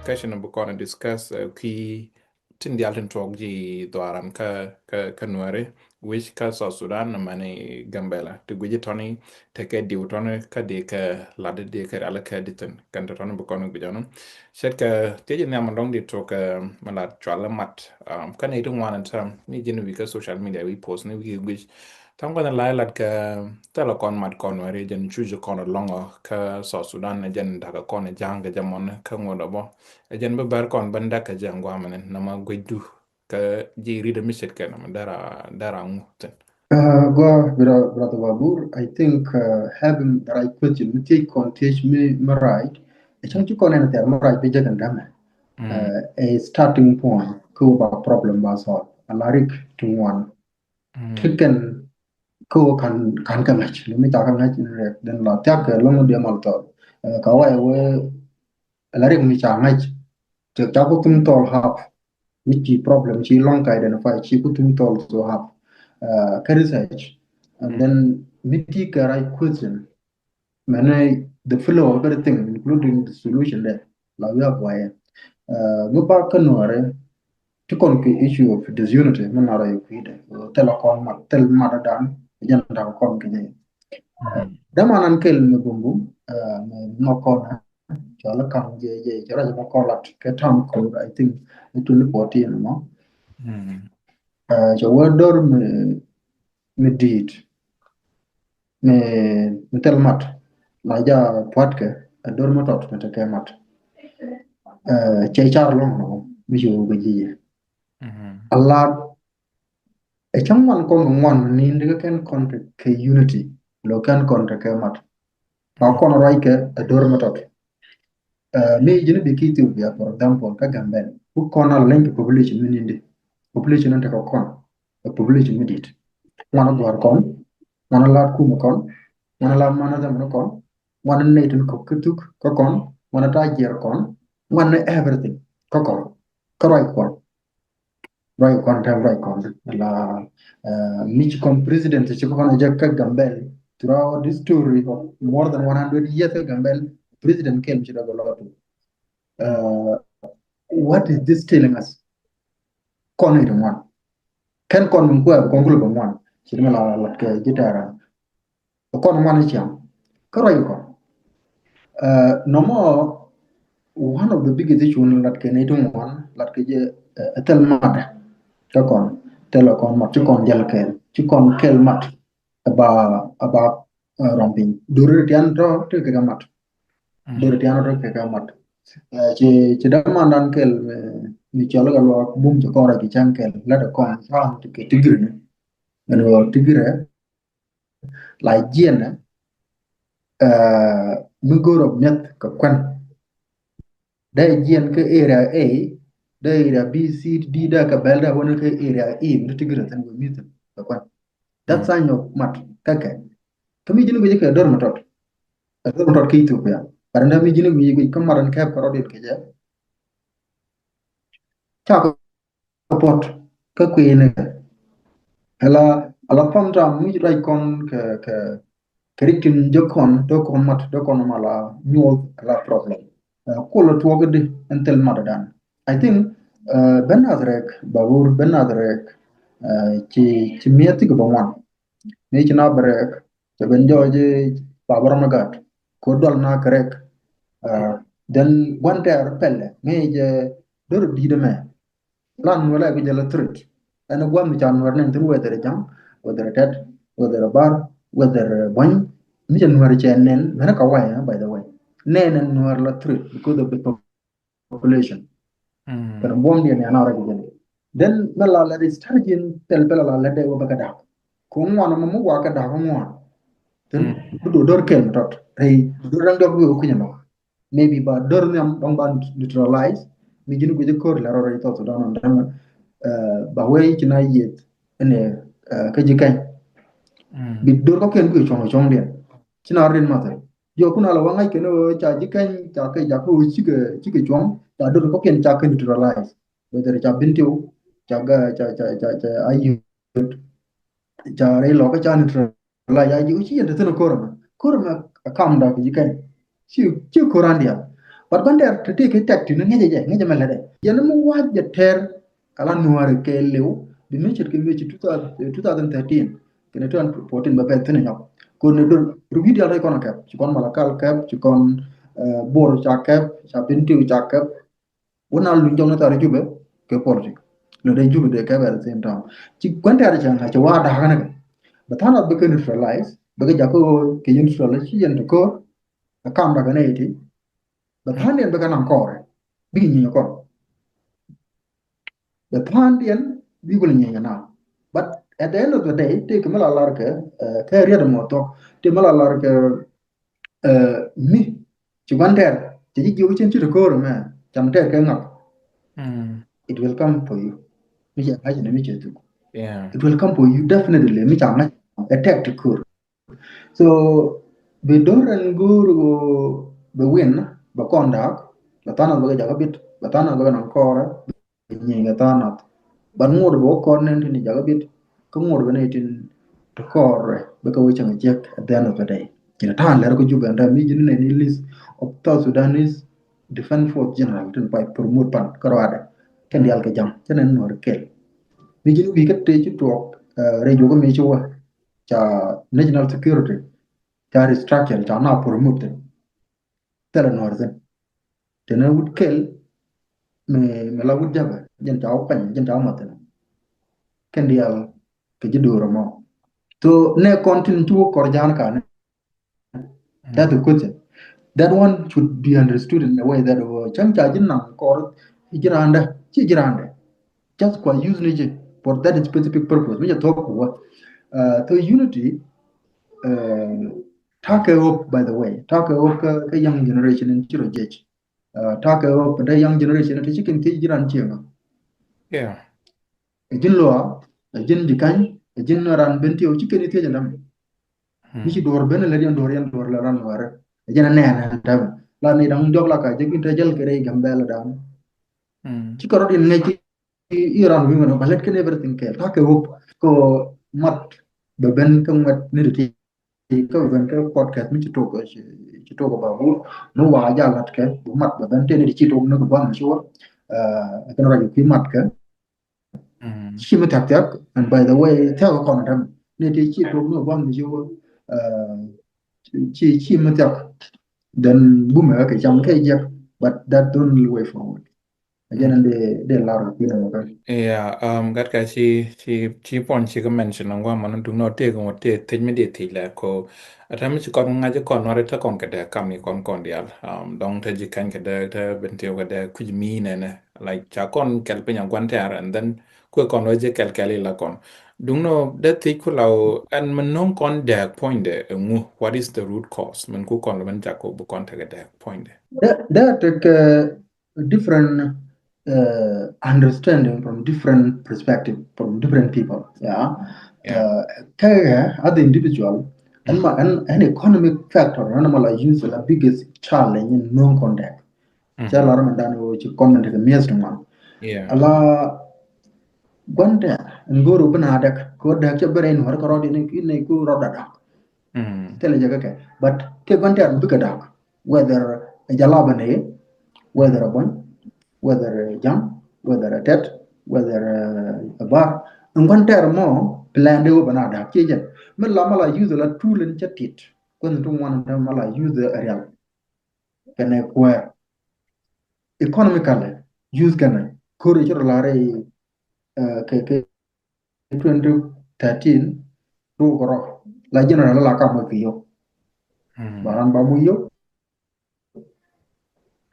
discussion abu kona discuss ki tin di altin talk ji dwaran ka nuare which ka South Sudan na mane gambela to guji toni te ke di toni ka de ka lade de ka ala ka ditan kan to toni bu kona gujono set ka te ji na mandong di talk mala chwala mat kan e tung wan tam ni jinu bi ka social media we post ni we which tam gonna lai lat ka tela kon mat kon wari jen chuju kon longo ka South Sudan na jen daga kon jang ga jamon ka ngodo bo jen be bar kon banda ka jangwa manen na ma gwedu ka ji rida miset ka na dara nguten. Brother Babur, I think having the right question, we take context me right. I think you can enter me right page and dama. A starting point, ko ba problem ba solve. Alarik to one. Taken ko kan match. Lumi ta kan match then la tak long dia malto. Kawai we alarik mi cha match. Te ta ko tum tol half. Which problem she long identify she put tum tol to have. Research and then we take a right question. Many the flow of everything, including the solution there. La we have why. Go back and to conquer issue of disunity. Manara you create. Telecom, tel madadan. Jan da kon kene. Daman ankel me bumbu. No kon. Chala kam je. Chala jama kolat. Ketam code. I think it will report in no. So what door me did. Me tel mat la ja puatke ador matot mete ke mat che char long no mi ju go ji Allah e chamwan ko ngwan ni ndiga ken kontre ke unity lo kan kontre ke mat ba kono rai ke ador matot me jini be kiti ubia for example ka gambel ku kono link population ni ndi population ante ko kon population midit wana gwar kon wana lat ku mo kon wana la mana da mo kon wana nation ko kutuk ko kon wana ta jer kon wana everything ko kon ko right kon ta right kon la mich kon president ci ko na jakka gambel throughout this story of more than 100 years gambel president came to the lot what is this telling us kon it one ken kon mun ko ko ngul ba one ci la la ke gitara kon wana ci am ko right kon no more one of the biggest issues that can eat one that can tell matter ka kon tell kon mat kon jal kel mat about romping dure tian to ke mat dure tian to ke mat ci da mandan kel ni chalo ga lo bum ci kon ra ki chan kel la da kon sa ke tigre ne no tigre la jiena mu goro net ka kwan da jian ke area A da area B C D da ka belda wona ke area E mi tigre tan go mit ka kwan that sign of mat kaka kami jinu go ke dor matot ke Ethiopia paranda mi jinu go kamaran ka parodit ke ja cha ko pot ka kwene ala pamta mi rai kon ke kerikin jokon dokon mat dokon mala nyol la problem kula tuwagdi entel madadan I think ben azrek babur ben azrek ci mieti ko bangwan ni ci na brek ci ben joje babar magat ko dol na krek den wante ar pelle me je dor di de me lan wala ko jala trut ana gwam ci an warnen tur wedere jam wedere tet wedere bar wedere boy mi jen war ci nen mena ka waya by the way nenen war la trut because of the population kana bom dia ne anara gele then mala la di stargin tel bela la de wo baga da ko ngwana mo wa ka da ko ngwana then do dor ken tot hey do rang dog ko nyama maybe ba dor nyam dong ban neutralize mi jinu go je kor la ro to to don dan ba we kina yet ene ka je kan bi dor ko ken go chong dia kina ren mata yo kuna la wangai keno cha je kan cha ka ja ko chi ke chong ta dor ko ken cha ka neutralize whether cha bintiu cha ga cha ayu cha re lo ka cha neutralize ya ji chi yende teno korma kam da ji kan chi korandia but ban der te ke tek tin nge je mele de yen mu wa je ter ala nuare ke lew bi mi ke mi 2013 kene ton 14 ba ben tin nyok ko ne do rugi dia re kono kep ci kon malakal kep ci kon bor cha kep cha bintiu cha kep wona lu jong na tare jube ke politique le de jube de kep at the same time ci kon tare cha ha ci wa da ha ne ba tana be ke neutralize ba ga jako ke neutralize ci yen ko kam da ne iti ba Mm. tan yen ba kan kore bi ni ko the tan yen bi ko ni na but at the end of the day te ke mala lar ke riya de moto te mala lar ke mi ci banter te ji jiwu chen ci ko me cham ter ke ngak Mm. it will come for you mi ja ha ni mi che tu Yeah. it will come for you definitely mi cham na attack to kur so be doran guru be win ba kondak ba tana ba ja bit ba tana ba nan kora ni ga tana ban ngur bo kon nen ni ja bit ko ngur be ne tin to kore be ko wichang jek at the end of the day kina tan la ko juba nda mi jini ne ni list of South Sudanese Defense Force General tin by promote pan karwade ken Mm. dial ke jam tenen nor kel mi jini wi ket te ci tok rejo ko mi ci wa cha national security cha restructure cha na promote tele nor zen tenen wut kel me la wut jaba jen cha pan jen cha maten ken dial ke jidoro mo to ne kontin tu kor jan ka ne that's Mm. the question. That one should be understood in a way that chang charging na kor jiranda chi jiranda just kwa use nije for that specific purpose. We just talk about the unity uh, take up by the way take up ka young generation in chiro jej take up the young generation ta chicken ti jiran chenga Yeah. jin loa jin dikan jin ran benti o chicken ti jandam Mm. misi dor ben la dian dor la ran ware jana ne na ta la ni dang jog la ka je kin ta jel kere gambela dan Mm. ci karot in ngeki iran wi ngono balet ken everything kel ta ke wop ko mat be ben ko mat ni ti ko ben ko podcast mi ci to ko ba bu no wa ja lat ke bu mat be ben te ni ci to no ko ban ci wa kan radio ki mat ke Mm. ci mi tak tak and by the way ta ko kono tam ne ti ci to no ban ci wa ci mi tak then bu me ke jam ke jek but that don't really way forward Mm. again de la ro ki no ka Yeah, gat ka chi pon chi ka mention ngwa man du no te ko te te me de te la ko atam chi kon nga je kon no ta kon ka de kam ni kon dial dong te ji kan ka de te ben te ka de ku mi ne ne like cha kon kel pe nyang kwan ter and then ku kon no je kel la kon du no de te ku lao and man non kon de point de ngu what is the root cause man ku kon ben ja ko bu kon te ka de point de that take different understanding from different perspective from different people. Yeah, yeah. other individual and Mm. an economic factor. And I use the biggest challenge in non-contact. Mm-hmm. Chala Ramadan which comment the mies man. Yeah. Allah gwante ngoro bana dak ko dak ke bere no ko rodi ne ku roda Mm. tele jaga ke but ke gwante ar buka dak whether jalaba ne whether a bon whether a jam, whether a tet, whether a bar. And one term more, plan de obanada, Kajan. Mala use a tool and chat it. When to one of them mala use the real. Can acquire economically, use can courage or lare 2013, do goro. La general la kama yo. Mm. Baran ba muyo,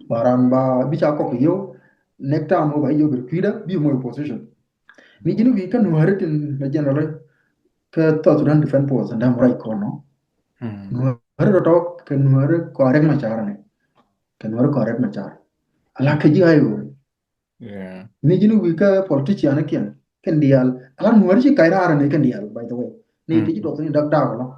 baran ba bicha ko yo. Nectar mo ba yo birkwida, be more position. Mijinu we can wear it in the general ke to Sudan Defense Force and I'm right kono Mm. nuar to ke nuar korek machar ne ke nuar korek machar ala ke ji ayo Yeah. ni jinu wi ka politician ken dial ala nuar chi kaira ne ken dial by the way ne ti Mm. do ni dak dak lo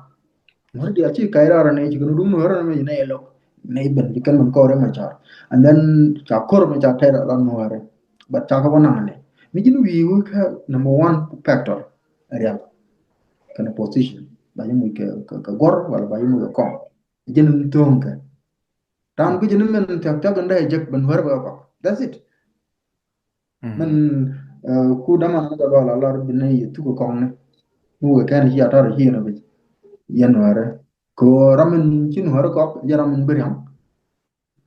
nuar dial chi kaira ne chi gnu nuar ne ne lo ne ben di kan man korek machar and then cha kor machar ter ala nuar but cha ka wana ne ni jinu wi ka number one factor real kana position ba yamu ke gor wala ba yamu ko jenum tonka ran ku jinin men tak tak nda ejek ben war ba ko. That's it. Men ku dama na ga bala lar binne yitu ko kong mu kan hi atar hi na bi yanware ko ramen chin har ko jaram beriam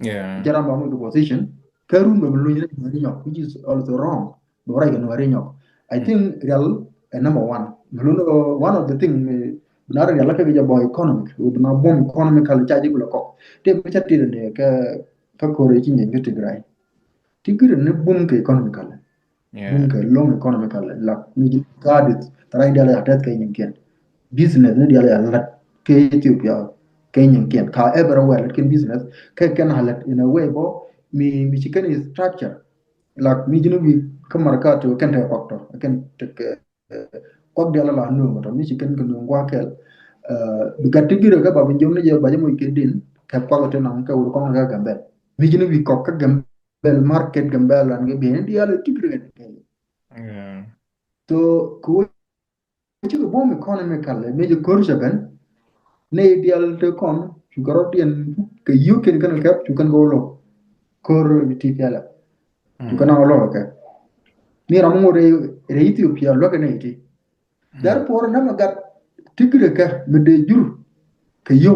Yeah. jaram ba mu position karun ba lu ni nyok, which is also wrong. Bo ra gan ware nyok. I think real number one. Muluno one of the thing binar real ka ga boy economic na bom economical charge ko ko te bi chatti ne ka ko re chin ngi tigray tigre ne bom ke economical Yeah. bom ke long economical la mi gadit tara india la tat ka ngi business ne dia la lat ke Ethiopia ke nyen ka everywhere lat ken business ke ken halat in a way bo mi chicken is structure like mi jinu bi kamar ka to ken te factor ken te kok dia la no to mi chicken ken ngwa kel bi gatte gire ka ba bi jom ne je ba jamo ke din ka pa to nan ka ur ko ga gambe mi jinu bi kok ka gambe market gambe lan ge bi dia la tigre Yeah. to ko ci ko bom economical me je korja ben ne ideal te kon tu garot yen ke yu ken kan kap tu kan go lo kor ti pela tu kan lo ka ni ramu re Ethiopia lo kan iti dar por na magat tigre ka me de jur ke yo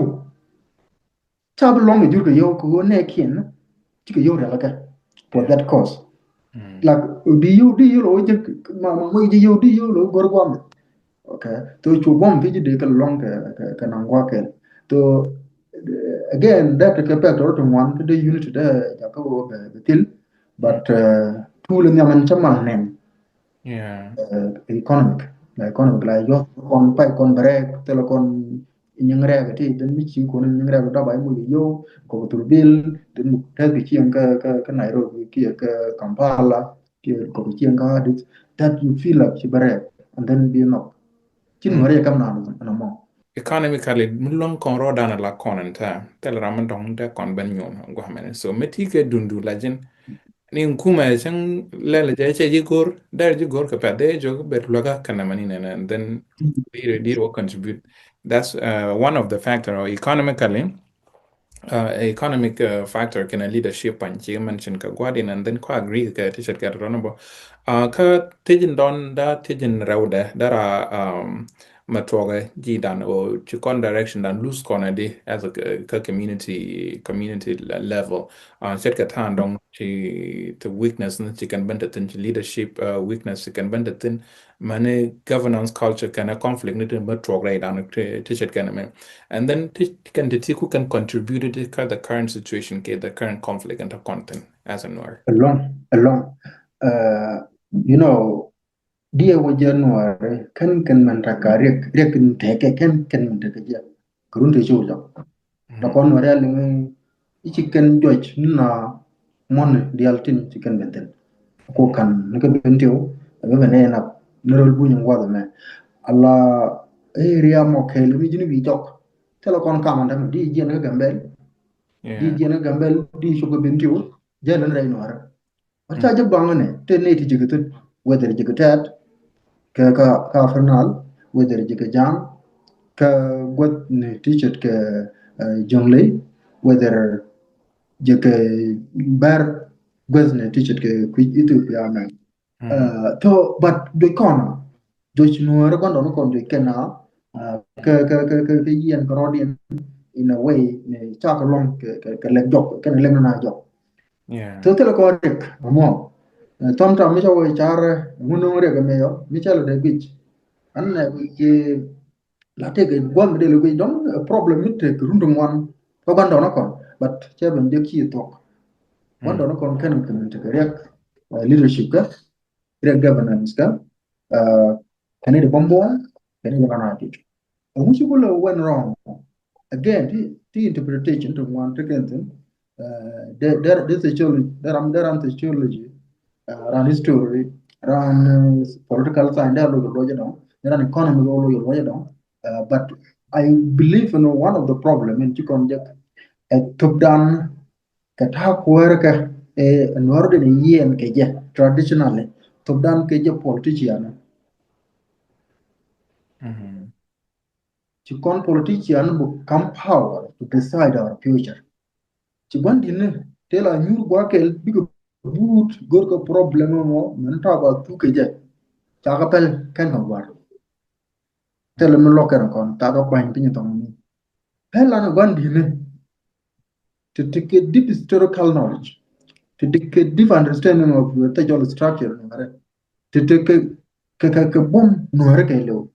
tab long jur ke yo ko ne kin ti ke yo ra ka for that cause like di yo lo je ma mo di yo lo gor gwam okay to chu bom fi de ka long ka nangwa ke to again that ka pa to one the unit da ja ka wo be til but tool ni man chama nen Yeah. economic la economic la yo kon pa kon brek te lo kon nyang re ga ti den mi chi kon nyang re da ba mu yo ko tur bil den mu ta bi chi ka Nairobi ki ka Kampala ki ko chi ka dit that you feel like chi bare and then be no chin hore kam na mo Economically mulong kon roda na la konan ta tel ramen dong de kon ben nyon go hamene so meti ke dundu lajin ni kuma chang lele je che jigor dar jigor ka pade jog ber loga kana mani na and then dir will contribute. That's one of the factor economically economic factor can a leadership and chi mention ka gwadin and then ko agree ka t-shirt ka ronabo ka tijin don da tijin rauda dara matoga ji dan o chikon direction dan loose corner di as a community level set ka tan dong chi the weakness na chi kan benda tin chi leadership weakness chi kan benda tin mane governance culture kana conflict ni tin matoga dan t-shirt kana me and then can the who can contribute to the current situation, the current conflict and the content as and where. along you know dia wo January kan man ta ka rek te ke kan man ta ja kurun te chu ja da kon wari ali ichi kan judge na mon dial tin chicken benten ko kan ne ka bentio be be ne na nerol bu ñu wada me alla area mo ke mi jini bi jok tele kon kam ndam di jien ga gambel di Yeah. jien ga gambel di so ko bentio jelen ray no ara Mm. acha bangane te ne ti jigatut whether jigatat ka fernal whether jigajam ka gwat ne t-shirt ka jonglei whether jeke bar gwazne t-shirt ke kwi Ethiopia na to but do kono do chnuore kondo no kondo kena ke yen korodien in a way ne chak long ke leg jok ke leg na jok Yeah. to tele ko rek mo tom tom mi chawo char muno re ga meyo mi chalo de bich an na ke la te ke gwam de lo ke dom problem mit ke rundum wan ko bando no kon but cheben de ki to wanda na kon kan implement ka rek leadership ka rek governance ka kan de bombo kan de bana ti which will went wrong again the interpretation to one to kan there this is there am theology around history around political science there lo lo there an economy lo lo lo but I believe you know one of the problem in chikon jak top down kata kuwerka norde ni yen keje traditionally top down keje politician Mm-hmm. chikon politician bu come power to decide our future ci gwandi ne tela nyur gwa kel bigo but gor ko problem mo men ta ba tu ke je cha ka pel ken ko war tele me lokere kon ta ga kwan pin to ni hela na gwandi ne to take a deep historical knowledge, to take a deep understanding of the technical structure, to take a boom no ke lo.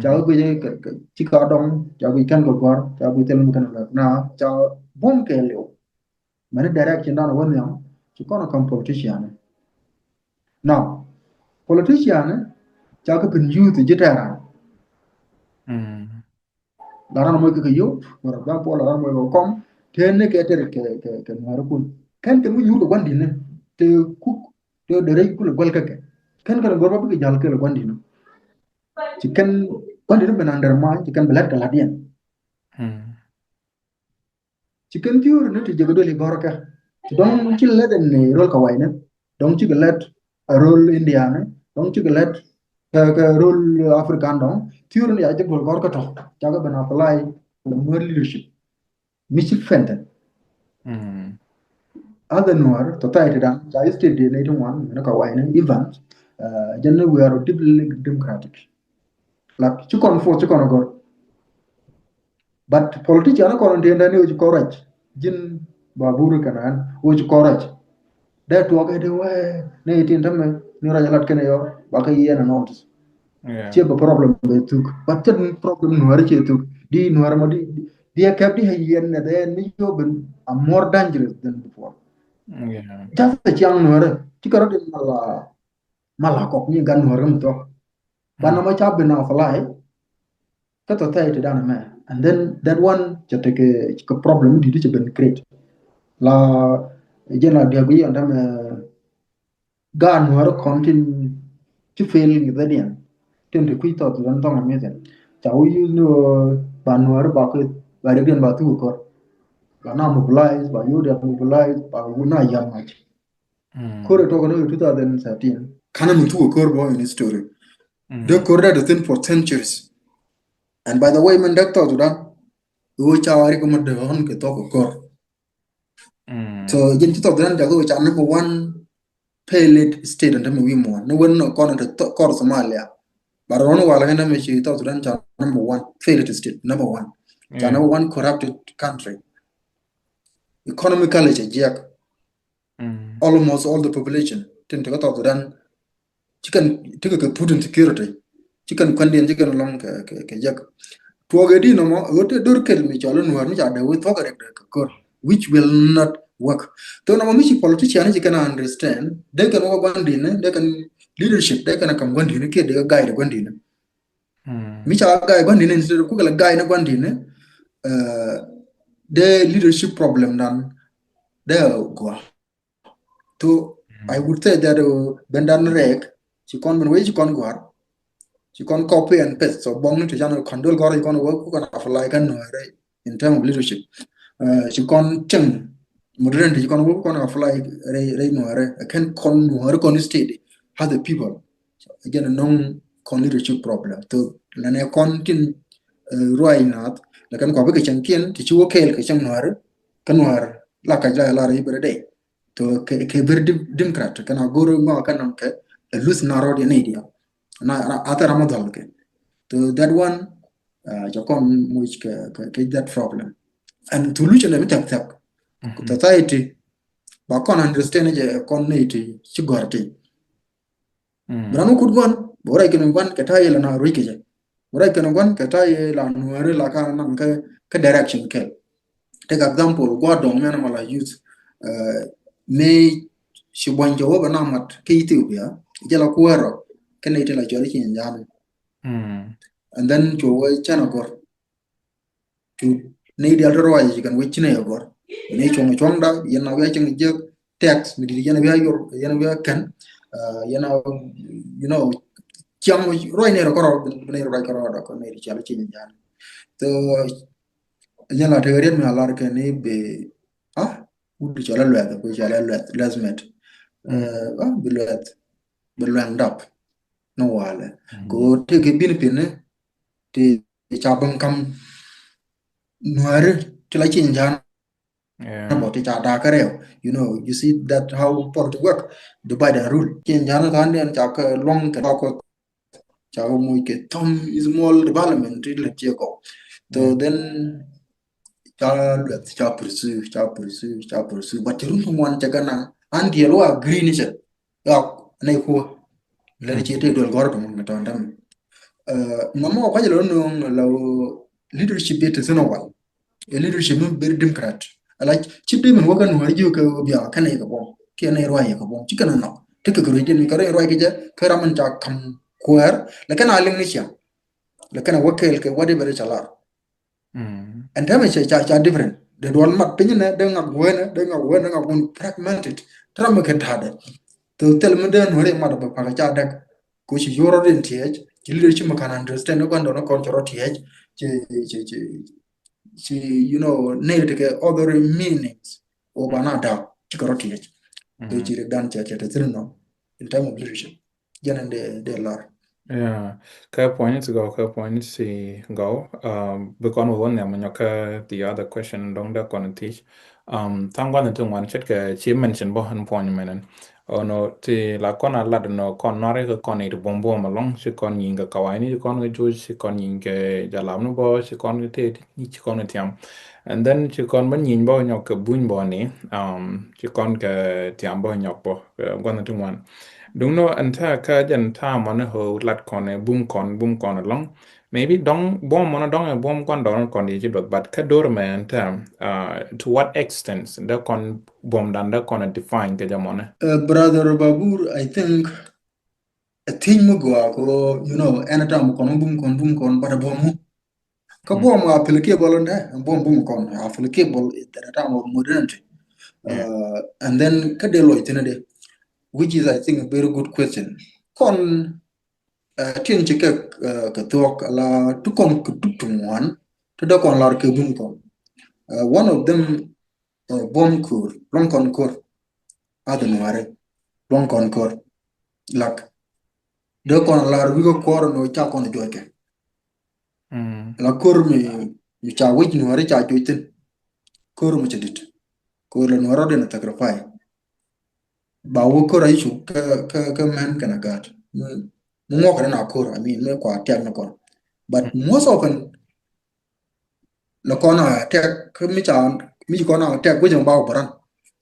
Chao ko je chi ka dong, chao ko kan ko gor, chao ko tel mu kan la na, chao boom ke lo. Mane direction dan won yam, chi kono kam politician. Now, politician chao ko pin youth jitara. Laran mo ke yo, or ba po laran mo ko kom, tenne ke ter ke marukun. Kan ke mu yu ko gwandi ne te kuk te de rek kul gol kake kan kan gorba bi jal ke gwandi no ci kan gwandi no benander ma ci kan belat kala dien ci kan tiur ne te jego doli gorka ci don ci leden ne rol ka wayne don ci galet rol indiane don ci galet ka rol african don tiur ne ya jego gorka to jaga bena apply for leadership michik fenten other noir to tight down I stayed the later one you know wine event generally we are deeply democratic like chukon for chukon go but politician ko on the new courage jin baburu kanan which courage that walk it way ne tin tamme ni raja lat kene yo ba ka yena notice che ba problem be tuk but ten problem noir che tuk di noir mo di kept di yen ne then ni yo ben are more dangerous than before. Just the young nuore ci karo din mala kok ni gan nuore mu to bana ma cha bina falai ka to tay dan me and then that oneจะtake a problem di ci ben create la jena dia bi andam gan nuore kontin ci fail ni dadian ten de kuito to dan tong me den cha u yu no ban nuore ba ko ba de gen ba tu ko ba na mobilize ba yu de mobilize ba una yam ma kore to no 2013 kana mutu kor bo in story the kore the thing for centuries and by the way man doctor to that wo chawari ko madde hon ke to kor so jin to dan jago cha number one paylet state and we mo no one no kono to kor Somalia but ono wala hena me chi to dan cha number one paylet state number one cha number one corrupted country economically jack almost all the population tin to dan chicken take put in security chicken kwandien chicken long ke jak tuoge di no mo gote dur kel mi chalo nuar mi jade we toga rek kor which will not work to no mi politician ji can understand they can go gwandine they can leadership they can come gwandine ke de guide gwandine mi cha guide gwandine instead ku gala guide gwandine the leadership problem dan they go to I would say that bendan rek ci kon ben we ci kon gwar ci kon copy and paste so bong to channel condol gor kon work ko na fly kan no right in terms of leadership ci kon cheng modern ci kon work ko na fly re no re can kon no kon state how the people so, again a non con leadership problem to la ne kon tin roi nat la kan ko be chen kien ti chu kel ke chen no re kan no la ka ja la re bre day to ke very democrat kana goro ma kan ke lose narrow the idea na ata ramadal ke to that one jakon which ke that problem and solution na tap tap society ba kon understand je kon niti sigorti brano kudwan bora ke ngon ke tayi la na ruike je bora ke ngon ke tayi la nuare la ka nan ke direction ke take example go don mena mala use me shibwanjo wa na mat ke Ethiopia jela kuero kene ite la chori chin jam and then to we chana gor to ne di alro wa ji kan we chine gor ne chong da yana we ching je tax mi di yana we yor yana we kan yana you know cham roi ne ko ne roi ko ne di chala chin jam to yana te garian mi alar ke ne be ah udu chala lwa ko chala lazmet be lwat no wale go te ke bin pine ti chabang kam nuare ti la chin jan Yeah. about it you know, you see that how politics work, divide and rule chen jana kan den cha ka long ka ko cha mo ke tom small development le che ko Yeah. so then cha pursue but run from one cha kana and the lo agree ni che ya nei ko le che te Mhm. dol gor ko mo to ndam mama ko jelo no lo leadership it is no one a leadership no very democrat like chip de man wakan war jo ka biya kana ka bon ke na roi ka bon chikana no te ka gro je ni ka roi ke je ka raman cha kam kuar la kana ling ni cha la kana wakel ke wadi bere chala Mhm. and them cha different de don mat pinyi ne de ngak gun fragmented tram ke tade to tel mun den hore ma da pa cha dak ko shi yoro den tiech ki leadership ma kan understand ko ndo no kon choro tiech chi chi chi chi you know ne de other meanings o bana da chi koro tiech to chi Mhm. dan cha te no in time of leadership janan de lar Yeah, ka point to go, ka point to go. Because one name when you the other question don't that gonna teach. Tang one and two one check she mentioned bohan point menen. Oh no, ti la con a lad no con nore ka con it bombo malong she con yinga kawaini con ga ju she con yinga jalam no bo she con te ni she con tiam. And then she con ban yin bo nyok ka buin bo ni. She con ka tiam bo nyok bo. One and two one. Đúng nó anh ta cái dân ta mà nó hồ lật còn này bung còn long maybe dong bom mà nó dong là bom con đó còn đi chứ được but cái đồ mà anh ta to what extent đó còn bom đàn đó còn define cái gì mà nó brother babur I think a thing mo go ko you know anytime kon bum kon bada bomu ka mm, bom applicable nda bom bum kon applicable at the time of modernity yeah and then ka de lo itina de which is I think a very good question kon tin ci ka tok la tu kon ku tu wan to do kon lar ke bum kon one of them bom kur long kon kur adanware long kon kur lak do kon lar wi ko kor no cha kon joke mm, la kur mi cha wij no re cha joitin kur mu chedit kur la no ro de na takrafai ba wo kur ai chu ka man kana gat mu mo kana na kur I mean me kwa tiak na kon but mm, most often la kona tek mi kona tek wo jang ba baran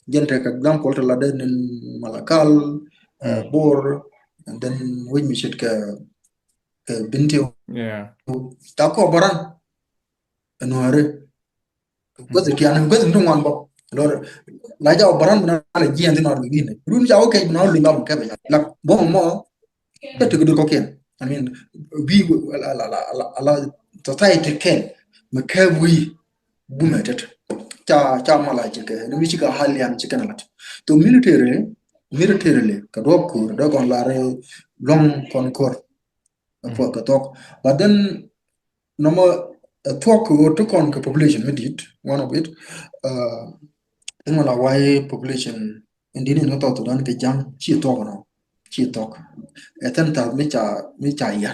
gen tek example to la de nin malakal mm, bor and then wij mi shit ka binti yeah ta ko baran no are mm, gozo kiana gozo ndo ngwan bo lor la jaw baran na la jian tin or gine run jaw ke na lu ngam ke la bo mo te mm, te ko ken I mean we la society ken me ke we mm, bumetet cha mala ke ne mi ka hali am kana lat to military ka do ko do kon la re long kon kor mm, for ka tok but then no more talk to con population medit one of it uh in la why population indini no to dan ke jam chi to no chi tok eten ta mi cha ya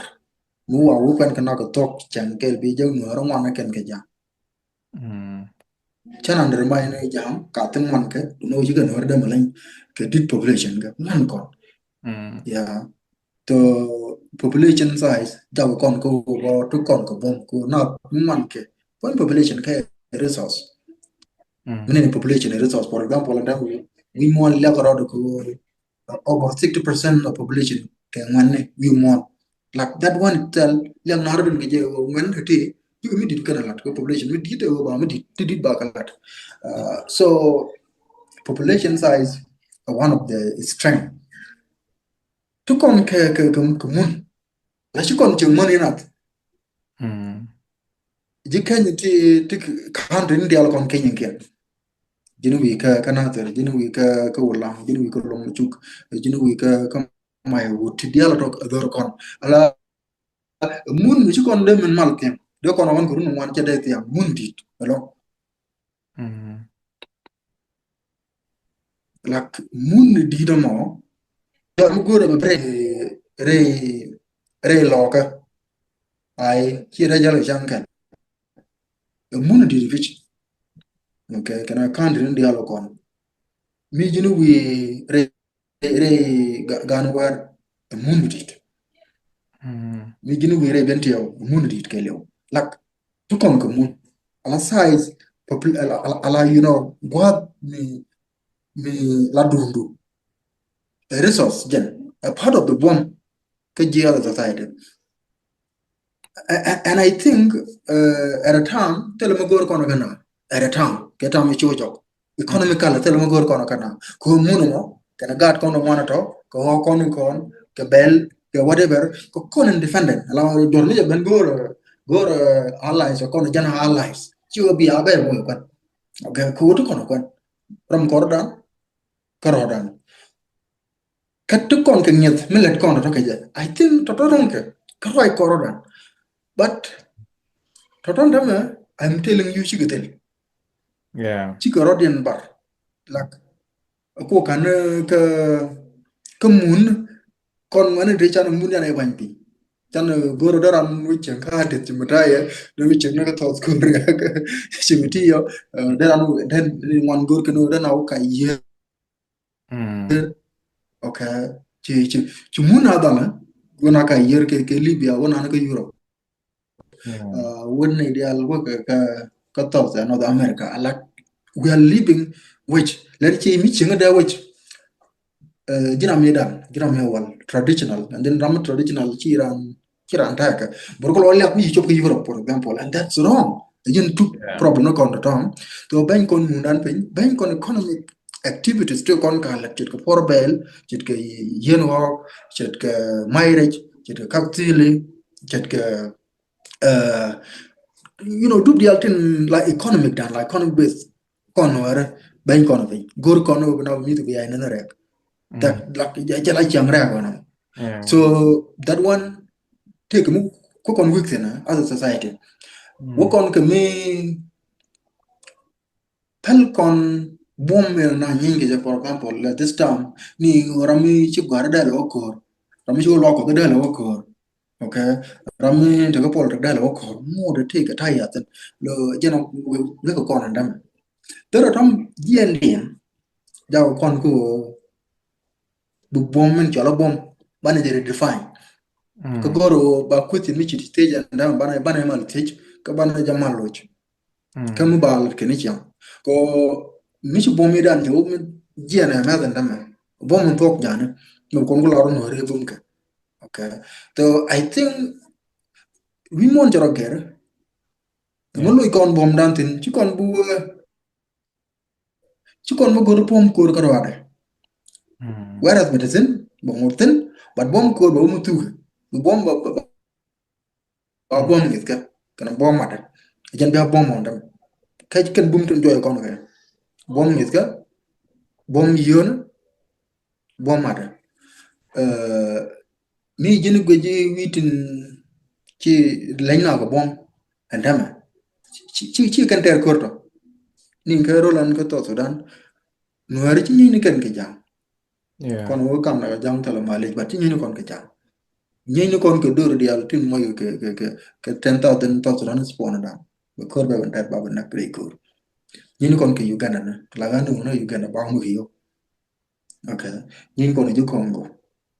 mu wa wu kan kana ko tok chan kel bi je no ro wan ken ke jam mm, chan under mai ne jam ka tin man ke no ji ga no da malan ke dit population ga man ko mm, ya to population size da kon ko to kon ko bom ko na man ke point population ke resource mm, many population resource. For example, and then we more level out over 60% of population can one we more like that one itself lang na harbin gaje when it you immediate kana lat ko population we did over me did back a lot so population size one of the strength to kon ke mun la shi kon che money not mm, je kan ti country ndi al kon kenyen ken Jinubi ka natar jinubi ka wulam jinubi ka long chuk jinubi ka mai wuti diala tok ador kon ala mun ci kon de men mal tem de kon on ko nun wan ca de tem mun dit alo mm, lak mun di do mo ya mu gore be re re loka ay ci ra jalo jankan mun di fic okay kana country ndi alo kon mi jinu wi re re ganu war mundu dit mi jinu wi re benti yow mundu dit ke lew lak to kon ko mun ala size ala you know what mi la dundu a resource gen a part of the bomb ke jiya society. And I think at a time, tell me go kono kana. At a time, get on me chojo. Economical, tell me go kono kana. Ko muno, kana gat kono monato, ko ho kono kon, ke bell, ke whatever, ko kono independent. Allow dormi ben go allies or kono jana allies. Chiwo bi abe mo kon. Okay, ko to kono kon. From kordan, karodan. Kattu kon ke nyet millet kono to keje. I think totoron ke karoi korodan. But toton dama, I'm telling you, chigatel. Yeah. Chigarodian bar. Like, ako kana ka moon, kon wana rechan moon yana banti. Chan goro daran which and card it mataya, the which and never thought could Shimitio, then one good canoe, then I'll year. Okay. Chimuna dana, Gunaka year ke Libya, one anaka Europe. Wouldn't ideal work cut off another America. I like we are living which let's say meeting there which jiram yedan jiram wal traditional and then ram traditional chiran taka but all like me chop Europe for example and that's wrong again two problem no con the tom to bank on mundan pin bank on economic activities to con ka elected ko for bail chit ke yenwo chit ke marriage chit ke capitally chit ke do the altin like economic dan like economic based konware ben kono fi gor kono na mi to ya na rek that like jala chang ra kono so that one take mu ko kon week na as a society wo kon ke me pel kon bom me na nyingi je for example like this time ni rami chi gwar da lo ko rami chi lo ko da lo ko okay rami to ko pol da lo ko mo de take ta ya ten lo jeno we ko kon ndam pero tam dien jaw kon ko bu bom men chola bom bana de define ko goro ba kuti mi ci stage ndam bana mal stage ka bana jamal loch kamu bal keni cham ko mi ci bom dan jo mi jena ma dan ndam bom tok jana no kon ko laro no re bom ka okay so I think we mon jaro ger mo loy kon bom dan tin ci kon mo goro pom ko ka wade whereas medicine bom tin but bom ko bo mu tu bom bom ngit ka kana bom mata jan ba bom on dam kay ken bum tun joy kon ka bom ngit ka bom yon bom mata mi jini gweji witin ci lañ na ko bom andama ci kan ter korto nin ka rolan ko to Sudan no ari ci ni kan ke jam kon wo kam na jam tala malik ba ci ni kon ke jam ni kon ke dor dial tin moy ke 10,000 to Sudan spona da ko korbe ban tar ba na pre ko ni kon ke Uganda na la ga no Uganda ba mu hiyo okay ni kon ju Congo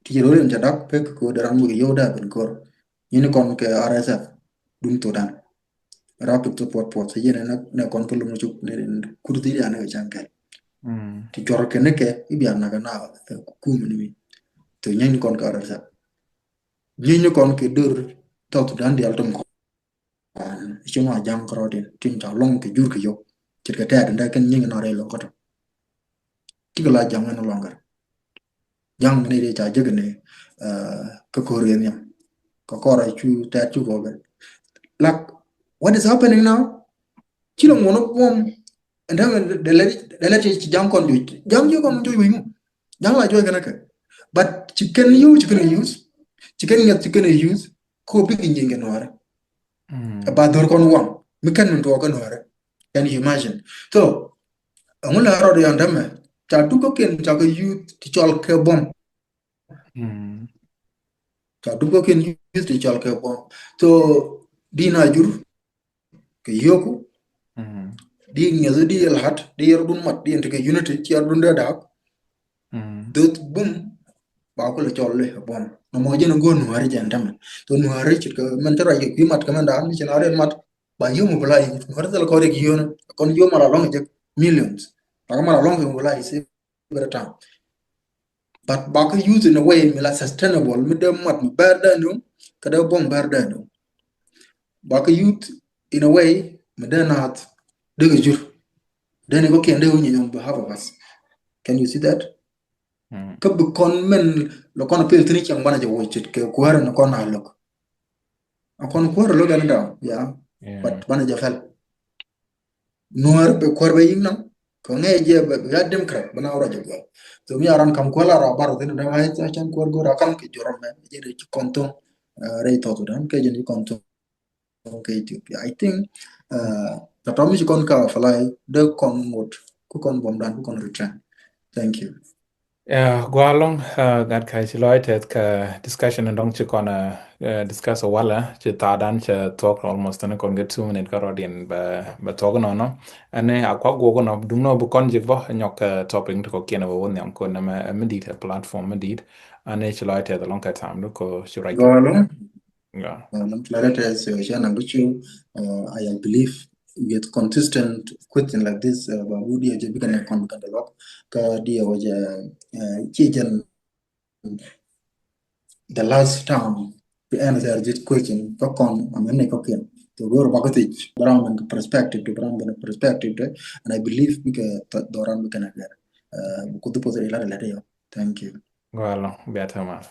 ti ro len jadak pe ko da mu yo da ben ko ni kon ke RSF dum to dan rapid support force yene na kon ko lu mu juk ne kurti ya na jangal ti jor ke ne ke ibia na ga na ku mi to ni kon ka RSF ni kon ke dur to dan di altum ko ci ma jang ko den tin ta long ke jur ke yo ci ke ta da ken ni na re lo ko to ti la jang na longar jang ne de ta jegne ka ko re nyam ko ra chu ta chu go ben like what is happening now kilo mono bom and then the let jam kon ju jam ju kon ju wi mu jang la jo gana ka but chicken use ko bi ngi ngi no ara ba dor kon wam mi kan to ko no ara can you imagine so amula ro de andame ta tu ko ken ta ko youth ti chol ke bom ta tu ko ken youth ti chol ke bom so dina jur ke yoku di ngezo di el hat di yer dun mat di entre unity ci dun da dak dot bum ba ko le cholle bom no mo jeno go no ari jan tam to no ari ci ko men tara ye ki mat ka men da ni ci na re mat ba yo mo bla yi ko dal ko re ki yo kon yo mala long je millions ba mala long yo bla yi se berata but ba ko use in a way mi la sustainable mi dem mat mi ber da no ka da bom ber da no ba ko youth in a way mi da nat de jur de ne ko kende yo nyom ba have of us. Can you see that? Ka bu kon men lo kon pel tini chang bana je wo chit ke kwara no kon halok akon kwara lo gan da ya but bana je fel nuar be kwar be yinam ko nge je be ga dem kra bana ora je go to mi aran kam kwala ra bar tin da ma ta chan kwar go ra kam ke jorom me je de konto re to to dan ke je ni konto ke Ethiopia. I think the tomi kon ka falai de kon mot ku kon bom dan ku kon return. Thank you. Gwalong gad kai chi loy tet ka discussion and dong chi kona discuss a wala chi ta dan chi talk almost an kon get 2 minute ka rodin ba talk no ane akwa go no dum no bu kon jik bo nyok topic to ko kena wo nyam ko na me dit platform me dit ane chi loy tet long ka time no ko chi right yeah clarity is I believe get consistent question like this ba wudi je bi kan kon kan lo ka dia waje chijen the last time the answer this question ko kon amene ko ken to go ba ko tich brown perspective to brown perspective and I believe because doran bi kan ga ko to pose la thank you Gwalong better man